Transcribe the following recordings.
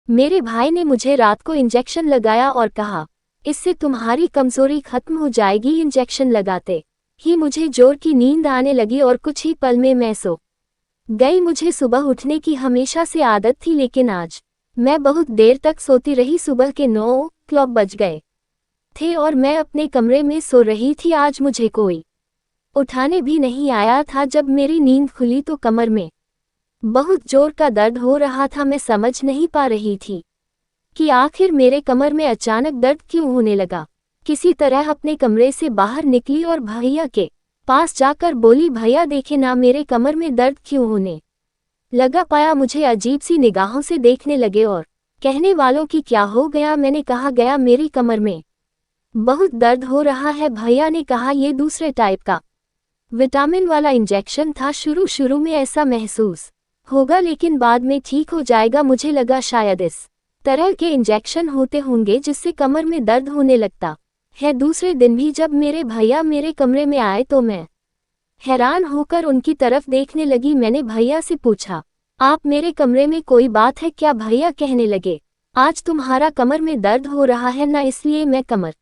मेरे भाई ने मुझे रात को इंजेक्शन लगाया और कहा, इससे तुम्हारी कमजोरी खत्म हो जाएगी। इंजेक्शन लगाते ही मुझे जोर की नींद आने लगी और कुछ ही पल में मैं सो गई। मुझे सुबह उठने की हमेशा से आदत थी, लेकिन आज मैं बहुत देर तक सोती रही। सुबह के 9 बज गए थे और मैं अपने कमरे में सो रही थी। आज मुझे कोई उठाने भी नहीं आया था। जब मेरी नींद खुली तो कमर में बहुत जोर का दर्द हो रहा था। मैं समझ नहीं पा रही थी कि आखिर मेरे कमर में अचानक दर्द क्यों होने लगा। किसी तरह अपने कमरे से बाहर निकली और भैया के पास जाकर बोली, भैया देखे ना मेरे कमर में दर्द क्यों होने लगा। पाया मुझे अजीब सी निगाहों से देखने लगे और कहने वालों की क्या हो गया। मैंने कहा, गया मेरी कमर में बहुत दर्द हो रहा है। भैया ने कहा, ये दूसरे टाइप का विटामिन वाला इंजेक्शन था। शुरू में ऐसा महसूस होगा, लेकिन बाद में ठीक हो जाएगा। मुझे लगा शायद इस तरह के इंजेक्शन होते होंगे जिससे कमर में दर्द होने लगता है। दूसरे दिन भी जब मेरे भैया मेरे कमरे में आए तो मैं हैरान होकर उनकी तरफ देखने लगी। मैंने भैया से पूछा, आप मेरे कमरे में कोई बात है क्या? भैया कहने लगे, आज तुम्हारा कमर में दर्द हो रहा है ना, इसलिए मैं कमर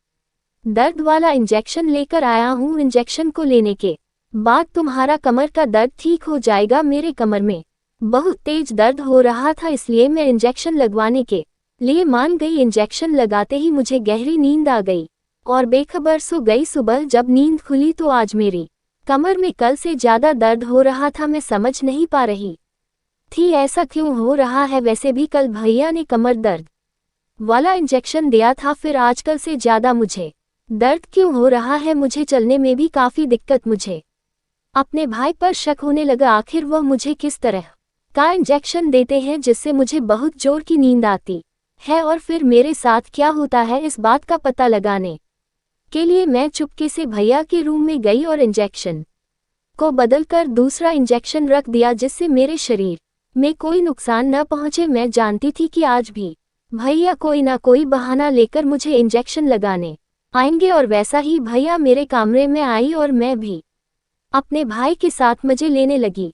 दर्द वाला इंजेक्शन लेकर आया हूँ। इंजेक्शन को लेने के बाद तुम्हारा कमर का दर्द ठीक हो जाएगा। मेरे कमर में बहुत तेज दर्द हो रहा था, इसलिए मैं इंजेक्शन लगवाने के लिए मान गई। इंजेक्शन लगाते ही मुझे गहरी नींद आ गई और बेखबर सो गई। सुबह जब नींद खुली तो आज मेरी कमर में कल से ज्यादा दर्द हो रहा था। मैं समझ नहीं पा रही थी ऐसा क्यों हो रहा है। वैसे भी कल भैया ने कमर दर्द वाला इंजेक्शन दिया था, फिर आजकल से ज्यादा मुझे दर्द क्यों हो रहा है। मुझे चलने में भी काफी दिक्कत। मुझे अपने भाई पर शक होने लगा, आखिर वह मुझे किस तरह का इंजेक्शन देते हैं जिससे मुझे बहुत जोर की नींद आती है, और फिर मेरे साथ क्या होता है। इस बात का पता लगाने के लिए मैं चुपके से भैया के रूम में गई और इंजेक्शन को बदलकर दूसरा इंजेक्शन रख दिया, जिससे मेरे शरीर में कोई नुकसान न पहुंचे। मैं जानती थी कि आज भी भैया कोई ना कोई बहाना लेकर मुझे इंजेक्शन लगाने आएंगे, और वैसा ही भैया मेरे कमरे में आई और मैं भी अपने भाई के साथ मजे लेने लगी।